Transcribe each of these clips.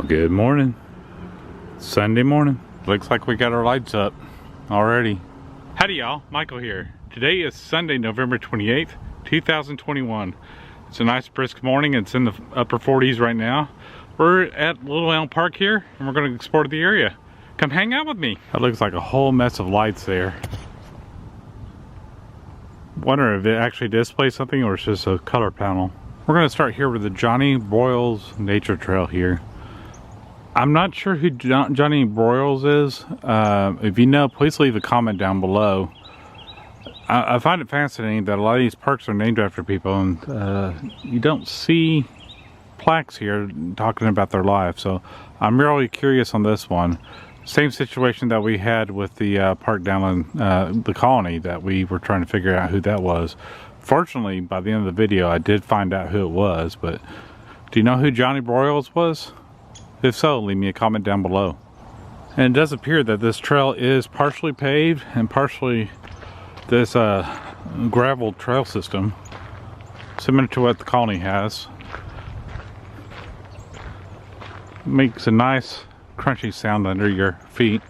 Well, good morning. Sunday morning. Looks like we got our lights up already. Howdy y'all, Michael here. Today is Sunday, November 28th, 2021. It's a nice brisk morning. It's in the upper 40s right now. We're at Little Elm Park here and we're going to explore the area. Come hang out with me. That looks like a whole mess of lights there. Wonder if it actually displays something or it's just a color panel. We're going to start here with the Johnny Boyles Nature Trail here. I'm not sure who Johnny Boyles is. If you know, please leave a comment down below. I find it fascinating that a lot of these parks are named after people, and you don't see plaques here talking about their life. So I'm really curious on this one. Same situation that we had with the park down in the Colony that we were trying to figure out who that was. Fortunately, by the end of the video, I did find out who it was. But do you know who Johnny Boyles was? If so, leave me a comment down below. And it does appear that this trail is partially paved and partially this gravel trail system, similar to what the Colony has. Makes a nice crunchy sound under your feet.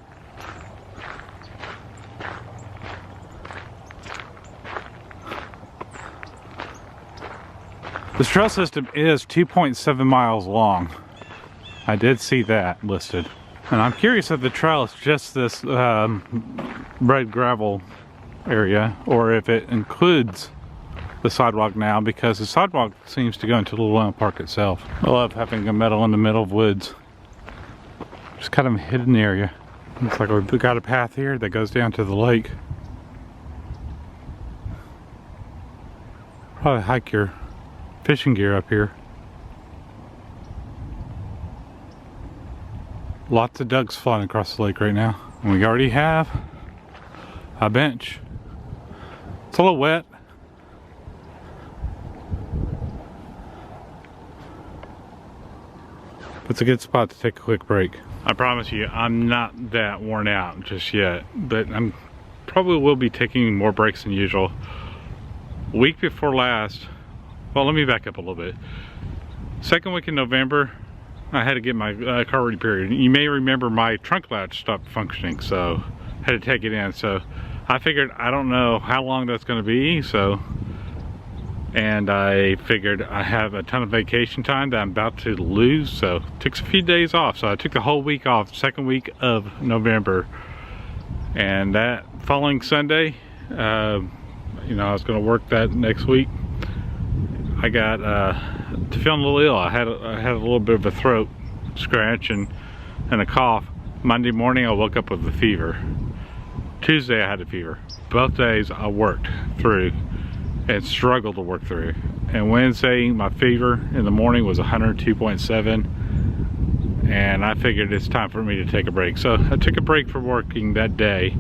This trail system is 2.7 miles long. I did see that listed. And I'm curious if the trail is just this red gravel area or if it includes the sidewalk now, because the sidewalk seems to go into Little Elm Park itself. I love having a meadow in the middle of woods. Just kind of a hidden area. Looks like we've got a path here that goes down to the lake. Probably hike your fishing gear up here. Lots of ducks flying across the lake right now. And we already have a bench. It's a little wet. But it's a good spot to take a quick break. I promise you, I'm not that worn out just yet, but I'm probably will be taking more breaks than usual. Week before last, well, let me back up a little bit. Second week in November, I had to get my car repaired. You may remember my trunk latch stopped functioning, so I had to take it in. So I figured, I don't know how long that's going to be, and I figured I have a ton of vacation time that I'm about to lose, so took a few days off. So I took the whole week off, second week of November, and that following Sunday, you know, I was going to work that next week. I got feeling a little ill. I had a little bit of a throat scratch and a cough. Monday morning I woke up with a fever. Tuesday I had a fever. Both days I worked through and struggled to work through. And Wednesday my fever in the morning was 102.7, and I figured it's time for me to take a break. So I took a break from working that day.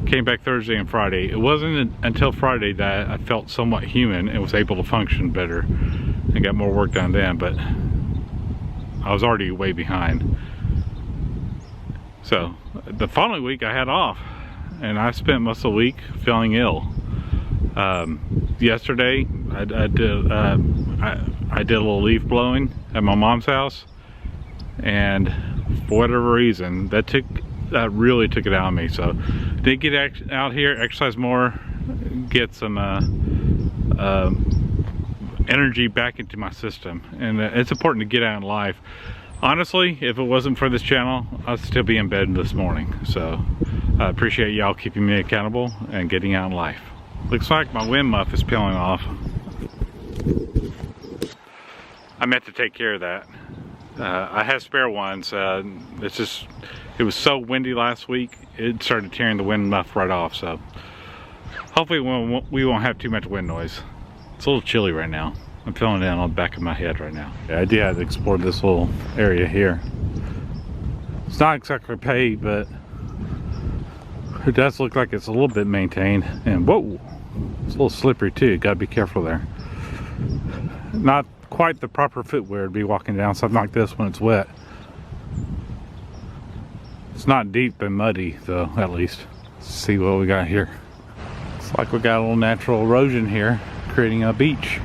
Came back Thursday and Friday. It wasn't until Friday that I felt somewhat human and was able to function better and got more work done then, but I was already way behind. So the following week I had off and I spent most of the week feeling ill. Yesterday I did a little leaf blowing at my mom's house, and for whatever reason that really took it out of me. So did get out here, exercise more, get some energy back into my system. And it's important to get out in life. Honestly, if it wasn't for this channel, I'd still be in bed this morning. So I appreciate y'all keeping me accountable and getting out in life. Looks like my wind muff is peeling off. I meant to take care of that. I have spare ones. It was so windy last week, it started tearing the wind muff right off. So hopefully we won't have too much wind noise. It's a little chilly right now. I'm feeling it on the back of my head right now. Yeah, I did have to explore this little area here. It's not exactly paved, but it does look like it's a little bit maintained. And whoa, it's a little slippery too. Gotta be careful there. Not quite the proper footwear to be walking down something like this when it's wet. It's not deep and muddy though, at least. Let's see what we got here. It's like we got a little natural erosion here, creating a beach.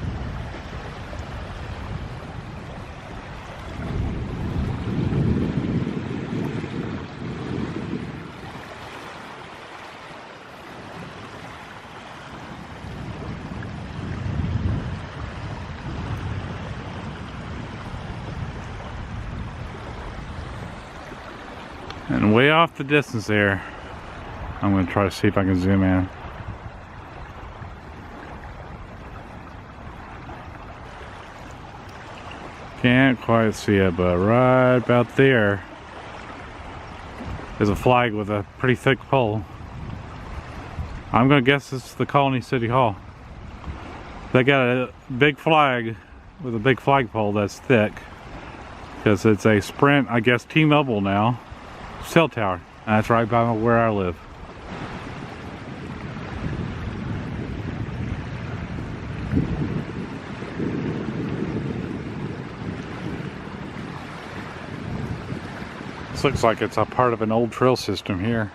And way off the distance there, I'm going to try to see if I can zoom in. Can't quite see it, but right about there is a flag with a pretty thick pole. I'm going to guess it's the Colony City Hall. They got a big flag with a big flagpole that's thick, because it's a Sprint, I guess T-Mobile now, cell tower. And that's right by where I live. This looks like it's a part of an old trail system here.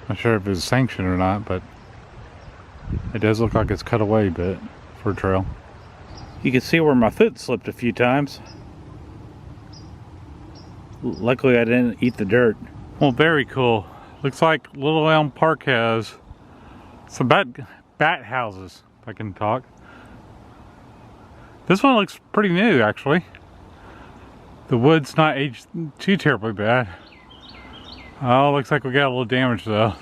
Not sure if it's sanctioned or not, but it does look like it's cut away a bit for a trail. You can see where my foot slipped a few times. Luckily I didn't eat the dirt. Well, very cool. Looks like Little Elm Park has some bat houses, if I can talk. This one looks pretty new, actually. The wood's not aged too terribly bad. Oh, looks like we got a little damage though.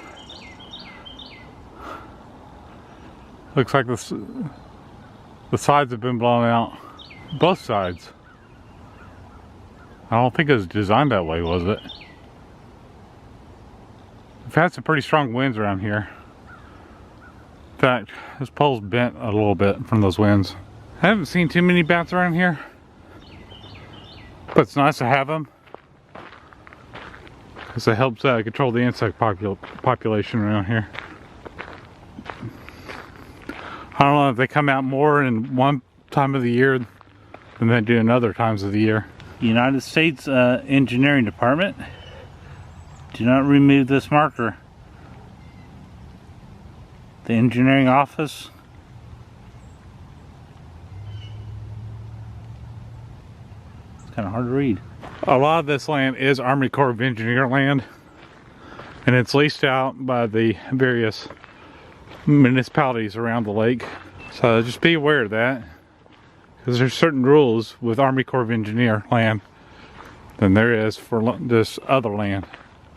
Looks like the sides have been blown out. Both sides. I don't think it was designed that way, was it? We've had some pretty strong winds around here. In fact, this pole's bent a little bit from those winds. I haven't seen too many bats around here, but it's nice to have them because it helps control the insect population around here. I don't know if they come out more in one time of the year than they do in other times of the year. United States Engineering Department, do not remove this marker. The engineering office. Kind of hard to read. A lot of this land is Army Corps of Engineer land, and it's leased out by the various municipalities around the lake. So just be aware of that, because there's certain rules with Army Corps of Engineer land than there is for this other land,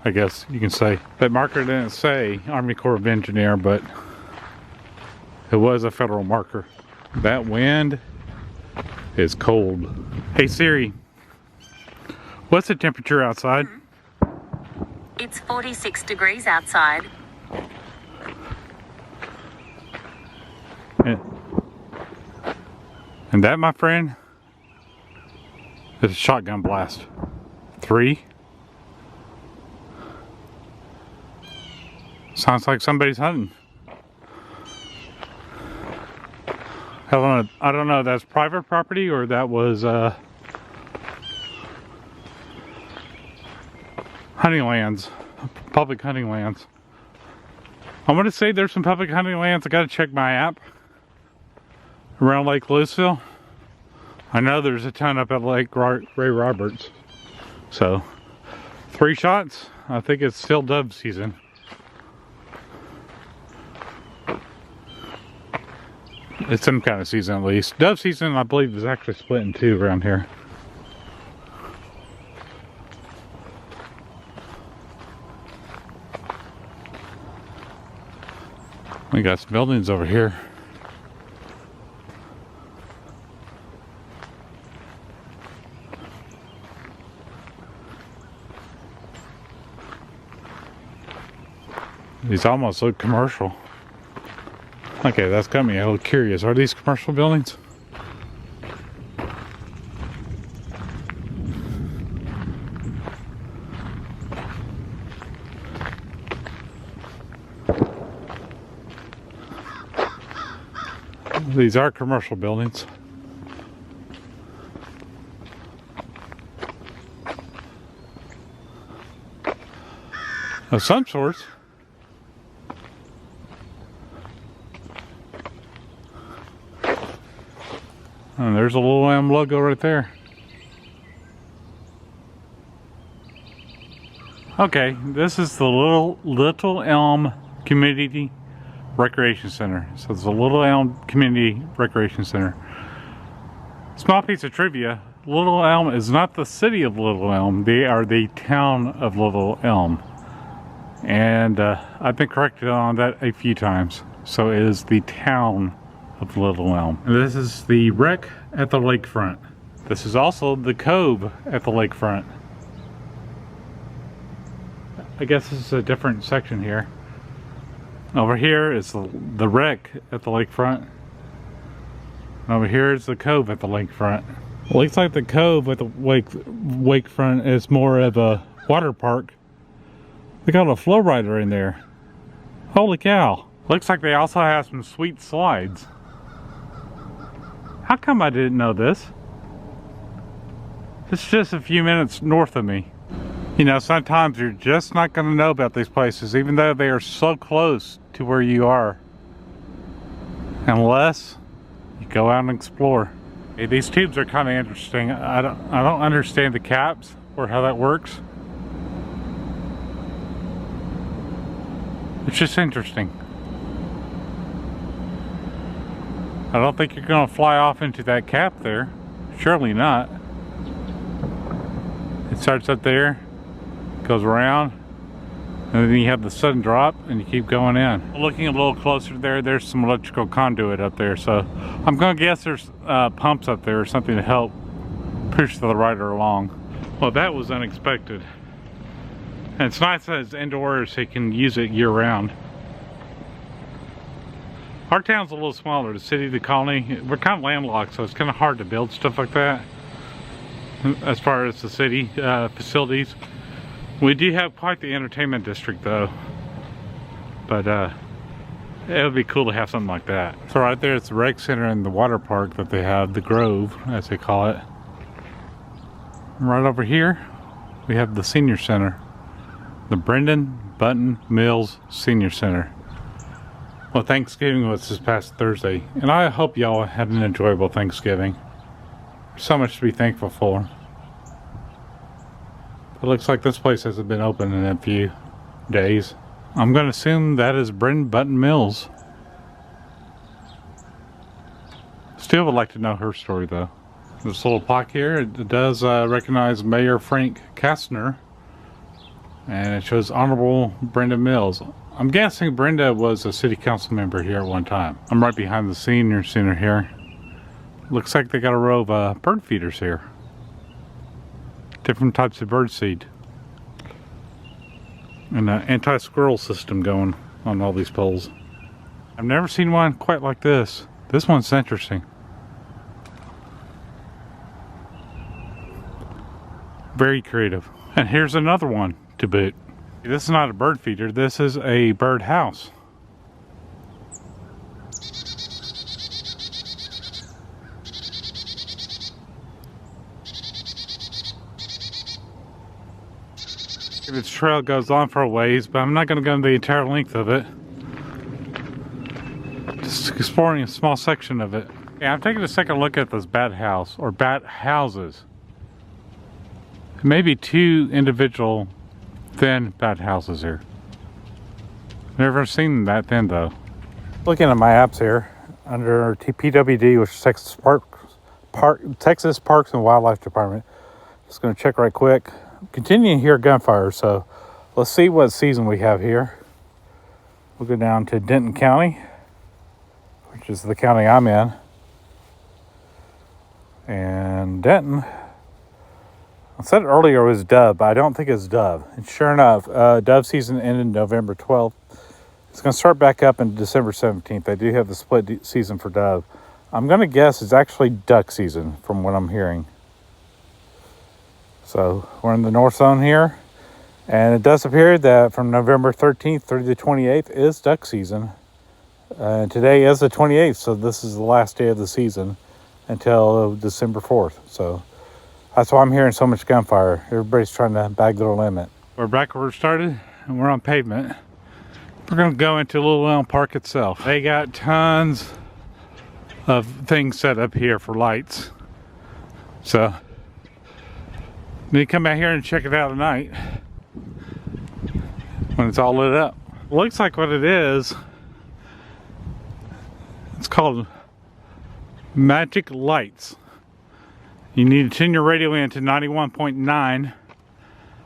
I guess you can say. That marker didn't say Army Corps of Engineer, but it was a federal marker. That wind is cold. Hey Siri, what's the temperature outside? It's 46 degrees outside. And that, my friend, is a shotgun blast. 3. Sounds like somebody's hunting. I don't know if that's private property or that was hunting lands, public hunting lands. I'm gonna say there's some public hunting lands. I gotta check my app around Lake Louisville. I know there's a ton up at Lake Ray Roberts. So 3 shots. I think it's still dove season. It's some kind of season at least. Dove season, I believe, is actually split in 2 around here. We got some buildings over here. These almost look commercial. Okay, that's got me a little curious. Are these commercial buildings? These are commercial buildings. Of some sorts. And there's a Little Elm logo right there. Okay, this is the Little Elm Community Recreation Center. So it's the Little Elm Community Recreation Center. Small piece of trivia. Little Elm is not the city of Little Elm. They are the town of Little Elm. And I've been corrected on that a few times. So it is the town of Little Elm. And this is the wreck at the lakefront. This is also the cove at the lakefront. I guess this is a different section here. Over here is the wreck at the lakefront. And over here is the cove at the lakefront. Well, looks like the cove at the wakefront is more of a water park. They got a flow rider in there. Holy cow. Looks like they also have some sweet slides. How come I didn't know this? It's just a few minutes north of me. You know, sometimes you're just not going to know about these places, even though they are so close to where you are. Unless you go out and explore. Hey, these tubes are kind of interesting. I don't understand the caps or how that works. It's just interesting. I don't think you're going to fly off into that cap there. Surely not. It starts up there, goes around, and then you have the sudden drop and you keep going in. Looking a little closer there, there's some electrical conduit up there, so I'm going to guess there's pumps up there or something to help push the rider along. Well, that was unexpected. And it's nice that it's indoors so you can use it year round. Our town's a little smaller, the city, the colony. We're kind of landlocked, so it's kind of hard to build stuff like that. As far as the city facilities. We do have quite the entertainment district though. But it would be cool to have something like that. So right there it's the rec center and the water park that they have, the Grove as they call it. And right over here we have the senior center. The Brendan Button Mills Senior Center. Well, Thanksgiving was this past Thursday, and I hope y'all had an enjoyable Thanksgiving. So much to be thankful for. It looks like this place hasn't been open in a few days. I'm going to assume that is Brendan Button Mills. Still would like to know her story though. This little plaque here, it does recognize Mayor Frank Kastner. And it shows Honorable Brenda Mills. I'm guessing Brenda was a city council member here at one time. I'm right behind the senior center here. Looks like they got a row of bird feeders here. Different types of bird seed. And an anti-squirrel system going on all these poles. I've never seen one quite like this. This one's interesting. Very creative. And here's another one to boot. This is not a bird feeder, this is a bird house. This trail goes on for a ways, but I'm not going to go the entire length of it. Just exploring a small section of it. Yeah, I'm taking a second look at this bat house, or bat houses. Maybe two individual thin bat houses here. Never seen that thin though. Looking at my apps here under TPWD, which is Texas Parks and Wildlife Department. Just going to check right quick. Continuing to hear gunfire, so let's see what season we have here. We'll go down to Denton County, which is the county I'm in. And Denton, I said earlier it was dove, but I don't think it's dove. And sure enough, dove season ended November 12th. It's going to start back up in December 17th. They do have the split season for dove. I'm going to guess it's actually duck season from what I'm hearing. So we're in the north zone here. And it does appear that from November 13th through the 28th is duck season. And today is the 28th, so this is the last day of the season until December 4th. So that's why I'm hearing so much gunfire. Everybody's trying to bag their limit. We're back where we started, and we're on pavement. We're going to go into Little Elm Park itself. They got tons of things set up here for lights. So, need to come out here and check it out at night when it's all lit up. Looks like what it is, it's called Magic Lights. You need to tune your radio in to 91.9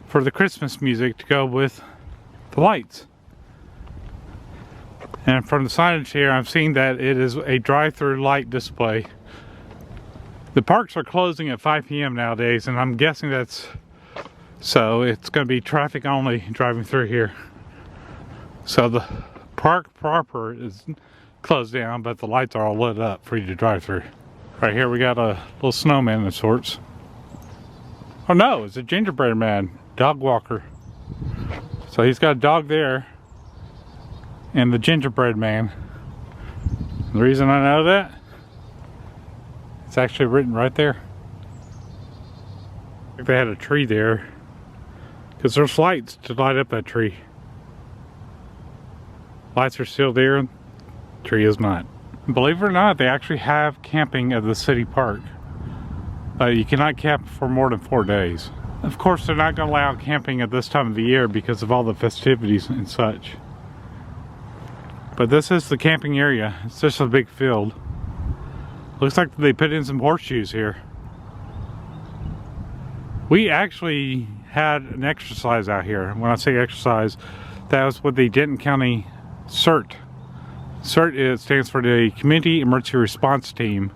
for the Christmas music to go with the lights. And from the signage here, I'm seeing that it is a drive-through light display. The parks are closing at 5 p.m. nowadays, and I'm guessing that's so it's going to be traffic only driving through here. So the park proper is closed down, but the lights are all lit up for you to drive through. Right here we got a little snowman of sorts. Oh no, it's a gingerbread man, dog walker. So he's got a dog there and the gingerbread man. The reason I know that, it's actually written right there. I think they had a tree there because there's lights to light up that tree. Lights are still there, tree is not. Believe it or not, they actually have camping at the city park. You cannot camp for more than 4 days. Of course, they're not going to allow camping at this time of the year because of all the festivities and such. But this is the camping area. It's just a big field. Looks like they put in some horseshoes here. We actually had an exercise out here. When I say exercise, that was with the Denton County CERT. CERT stands for the Community Emergency Response Team.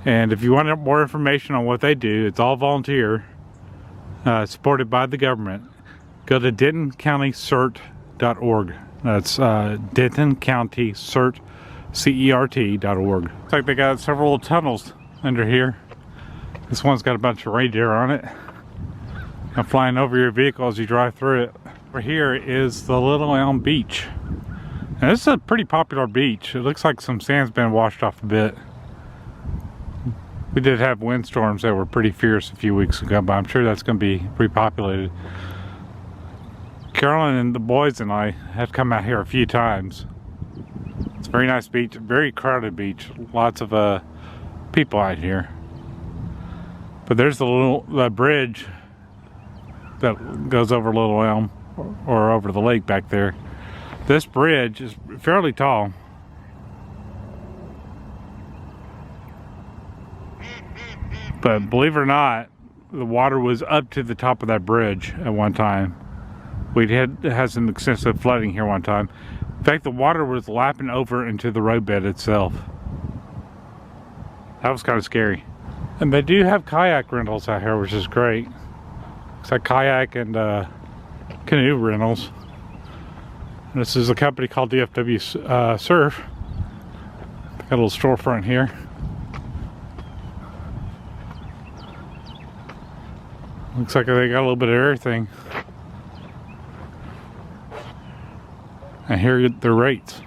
And if you want more information on what they do, it's all volunteer, supported by the government. Go to DentonCountyCERT.org. That's DentonCountyCERT.org. Looks like they got several tunnels under here. This one's got a bunch of reindeer on it. I'm flying over your vehicle as you drive through it. Over here is the Little Elm Beach. And this is a pretty popular beach. It looks like some sand's been washed off a bit. We did have windstorms that were pretty fierce a few weeks ago, but I'm sure that's going to be repopulated. Carolyn and the boys and I have come out here a few times. It's a very nice beach, very crowded beach. Lots of people out here. But there's the bridge that goes over Little Elm, or over the lake back there. This bridge is fairly tall. But believe it or not, the water was up to the top of that bridge at one time. We had some extensive flooding here one time. In fact, the water was lapping over into the roadbed itself. That was kind of scary. And they do have kayak rentals out here, which is great. It's like kayak and canoe rentals. And this is a company called DFW Surf. Got a little storefront here. Looks like they got a little bit of everything. And here are the rates.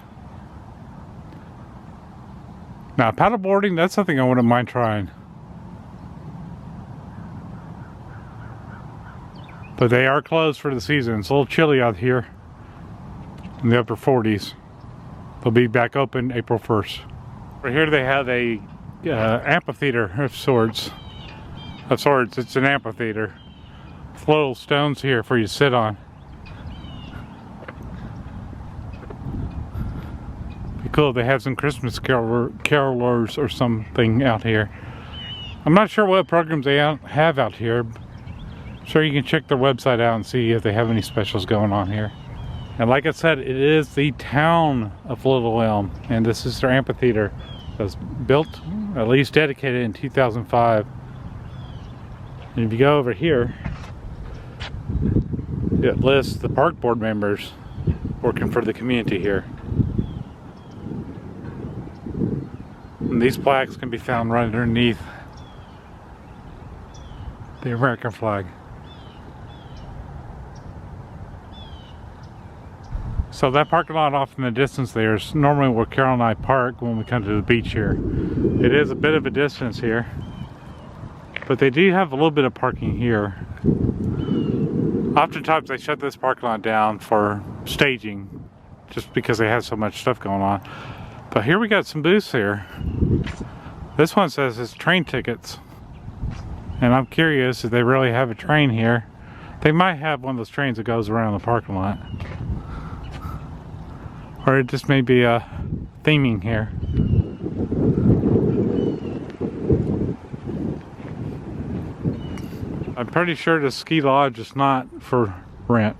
Now, paddleboarding, that's something I wouldn't mind trying. But they are closed for the season. It's a little chilly out here in the upper 40s. They'll be back open April 1st. Right here they have a amphitheater of sorts. It's an amphitheater. With little stones here for you to sit on. Be cool if they have some Christmas carolers or something out here. I'm not sure what programs they have out here. Sure, you can check their website out and see if they have any specials going on here. And like I said, it is the Town of Little Elm, and this is their amphitheater. It was built, at least dedicated, in 2005. And if you go over here, it lists the park board members working for the community here. And these plaques can be found right underneath the American flag. So that parking lot off in the distance there is normally where Carol and I park when we come to the beach here. It is a bit of a distance here, but they do have a little bit of parking here. Oftentimes they shut this parking lot down for staging just because they have so much stuff going on. But here we got some booths here. This one says it's train tickets. And I'm curious if they really have a train here. They might have one of those trains that goes around the parking lot. Or it just may be a theming here. I'm pretty sure the ski lodge is not for rent.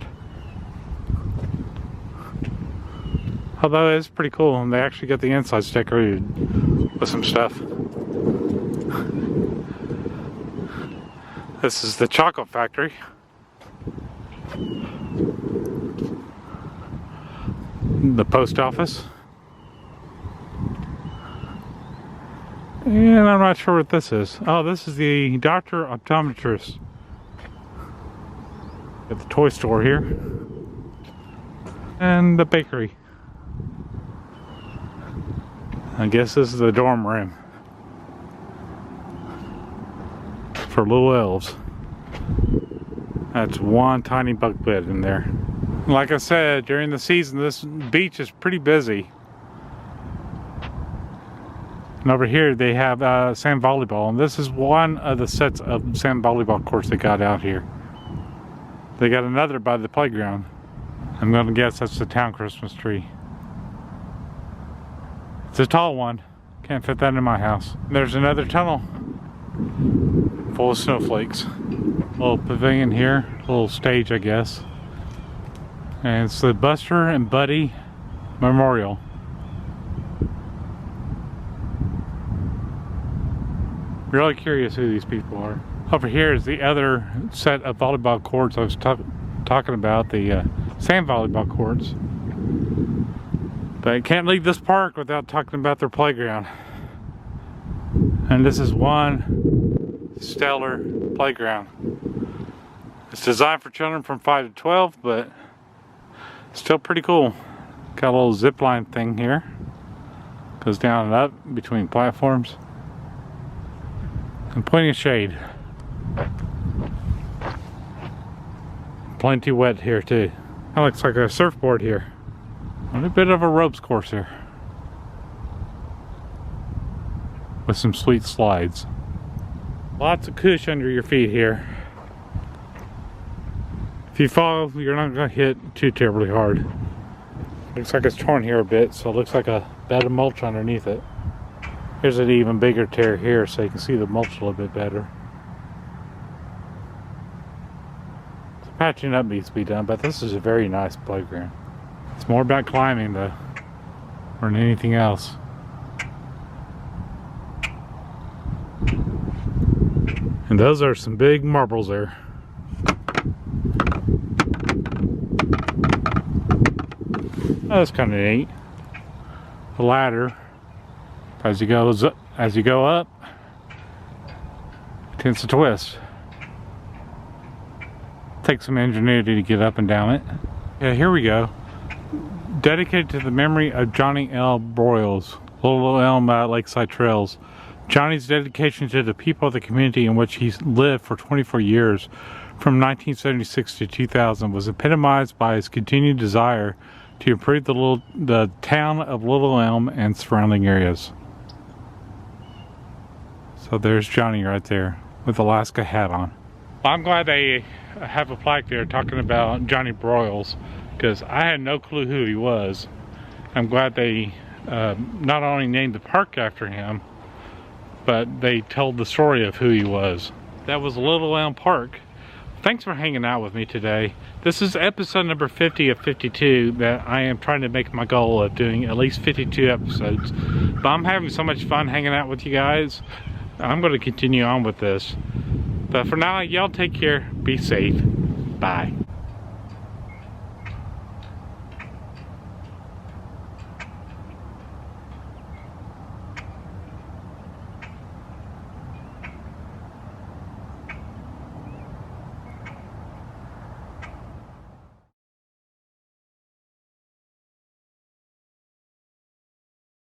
Although it's pretty cool, and they actually got the insides decorated with some stuff. This is the chocolate factory. The post office. And I'm not sure what this is. Oh, this is the doctor optometrist at the toy store here. And the bakery. I guess this is the dorm room for little elves. That's one tiny bunk bed in there. Like I said, during the season, this beach is pretty busy. And over here they have sand volleyball, and this is one of the sets of sand volleyball courts they got out here. They got another by the playground. I'm gonna guess that's the town Christmas tree. It's a tall one. Can't fit that in my house. There's another tunnel full of snowflakes. Little pavilion here, little stage I guess. And it's the Buster and Buddy Memorial. Really curious who these people are. Over here is the other set of volleyball courts I was talking about, the sand volleyball courts. But I can't leave this park without talking about their playground. And this is one stellar playground. It's designed for children from 5 to 12, but still pretty cool. Got a little zip line thing here. Goes down and up between platforms. And plenty of shade. Plenty wet here too. That looks like a surfboard here. And a bit of a ropes course here. With some sweet slides. Lots of cush under your feet here. If you fall, you're not going to hit too terribly hard. Looks like it's torn here a bit, so it looks like a bed of mulch underneath it. Here's an even bigger tear here, so you can see the mulch a little bit better. So patching up needs to be done, but this is a very nice playground. It's more about climbing though, more than anything else. And those are some big marbles there. Oh, that's kind of neat. The ladder, as you go up, tends to twist. Takes some ingenuity to get up and down it. Yeah, here we go. Dedicated to the memory of Johnny L. Boyles, Little Elm Lakeside Trails. Johnny's dedication to the people of the community in which he lived for 24 years, from 1976 to 2000, was epitomized by his continued desire to improve the town of Little Elm and surrounding areas. So there's Johnny right there with Alaska hat on. I'm glad they have a plaque there talking about Johnny Boyles, because I had no clue who he was. I'm glad they not only named the park after him, but they told the story of who he was. That was Little Elm Park. Thanks for hanging out with me today. This is episode number 50 of 52 that I am trying to make my goal of doing at least 52 episodes. But I'm having so much fun hanging out with you guys. I'm going to continue on with this. But for now, y'all take care. Be safe. Bye.